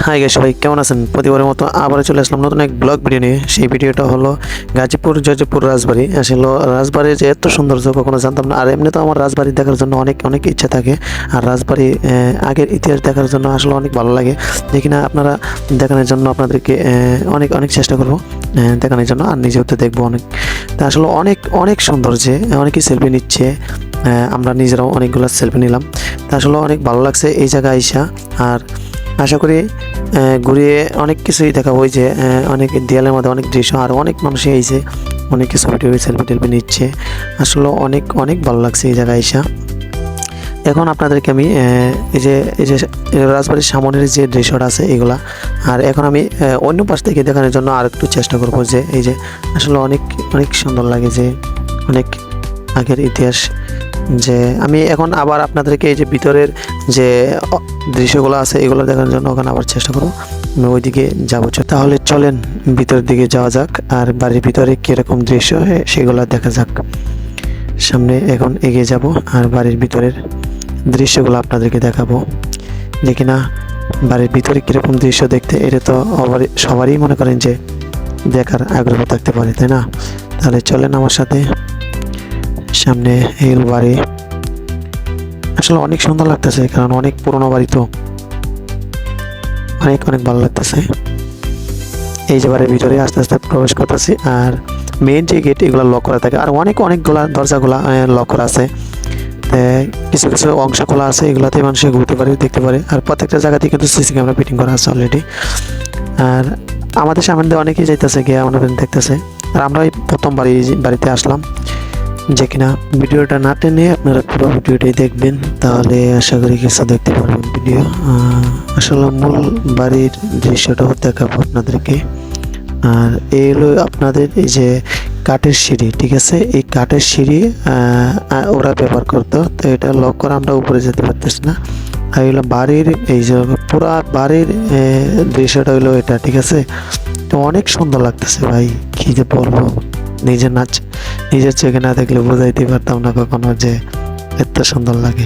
Hi guys, সবাই কেমন আছেন? প্রতিবারের মতো আবার চলে আসলাম নতুন এক ব্লগ ভিডিও নিয়ে। সেই ভিডিওটা হলো গাজীপুর জয়জীবপুর রাজবাড়ি। আসলে রাজবাড়ির যে এত সৌন্দর্য কখনো জানতাম না। আর এমনি তো আমার রাজবাড়ি দেখার জন্য অনেক অনেক ইচ্ছা থাকে। আর রাজবাড়ি আগের ইতিহাস দেখার জন্য আসলে অনেক ভালো লাগে। যে কিনা আপনারা দেখানোর জন্য আপনাদেরকে অনেক অনেক চেষ্টা করবো দেখানোর জন্য, আর নিজেও তো দেখবো অনেক। তা আসলে অনেক অনেক সুন্দর, যে অনেকেই সেলফি নিচ্ছে, আমরা নিজেরাও অনেকগুলো সেলফি নিলাম। তা আসলে অনেক ভালো লাগছে এই জায়গায় আইসা। আর আশা করি ঘুরিয়ে অনেক কিছুই দেখাবো। ওই যে অনেক দেয়ালের মধ্যে অনেক দৃশ্য, আর অনেক মানুষই আইছে, অনেক কিছু সেলফি টেলফি নিচ্ছে। আসলে অনেক অনেক ভালো লাগছে এই জায়গায় আইসা। এখন আপনাদেরকে আমি এই যে রাজবাড়ির সামনের যে দৃশ্যটা আছে এগুলা, আর এখন আমি অন্য পাশ থেকে দেখানোর জন্য আর একটু চেষ্টা করবো। যে এই যে আসলে অনেক অনেক সুন্দর লাগে, যে অনেক আগের ইতিহাস। যে আমি এখন আবার আপনাদেরকে এই যে ভিতরের যে দৃশ্যগুলো আছে এগুলো দেখানোর জন্য ওখানে আবার চেষ্টা করবো, আমি ওইদিকে যাবো। তাহলে চলেন ভিতরের দিকে যাওয়া যাক, আর বাড়ির ভিতরে কীরকম দৃশ্য সেগুলো দেখা যাক। সামনে এখন এগিয়ে যাব, আর বাড়ির ভিতরের দৃশ্যগুলো আপনাদেরকে দেখাবো। যে কিনা বাড়ির ভিতরে কীরকম দৃশ্য দেখতে, এটা তো সবারই মনে করেন যে দেখার আগ্রহ থাকতে পারে, তাই না? তাহলে চলেন আমার সাথে। সামনে হিল বাড়ি, আসলে অনেক সুন্দর লাগতেছে, কারণ অনেক পুরোনো বাড়ি তো, অনেক অনেক ভালো লাগতেছে। এই যে বাড়ির ভিতরে আস্তে আস্তে প্রবেশ করতেছি, আর মেইন যে গেট এগুলো লক করা থাকে, আর অনেকগুলা দরজাগুলা লক করা আছে। কিছু কিছু অংশ খোলা আছে, এগুলাতে মানুষ ঘুরতে পারে, দেখতে পারে। আর প্রত্যেকটা জায়গাতেই কিন্তু সিসি ক্যামেরা ফিটিং করা আছে অলরেডি। আর আমাদের সামনে দিয়ে অনেকেই যাইতেছে, গিয়ে আমাদের দেখতেছে। আর আমরা এই প্রথম বাড়িতে আসলাম। যে কিনা ভিডিওটা না টেনে আপনারা পুরো ভিডিওটাই দেখবেন, তাহলে আশা করি কিছু দেখতে পারবেন ভিডিও। আসলে মূল বাড়ির দৃশ্যটাও দেখাবো আপনাদেরকে। আর এই হলো আপনাদের এই যে কাঠের সিঁড়ি, ঠিক আছে? এই কাঠের সিঁড়ি ওরা ব্যবহার করতো, তো এটা লক করে আমরা উপরে যেতে পারতেছি না। আর হলো বাড়ির এই যে পুরা বাড়ির দৃশ্যটা হইলো এটা, ঠিক আছে? তো অনেক সুন্দর লাগতেছে ভাই, কি যে বলবো। নিজের চোখে না দেখলে বোঝাইতে পারতাম না কখনো যে এত সুন্দর লাগে।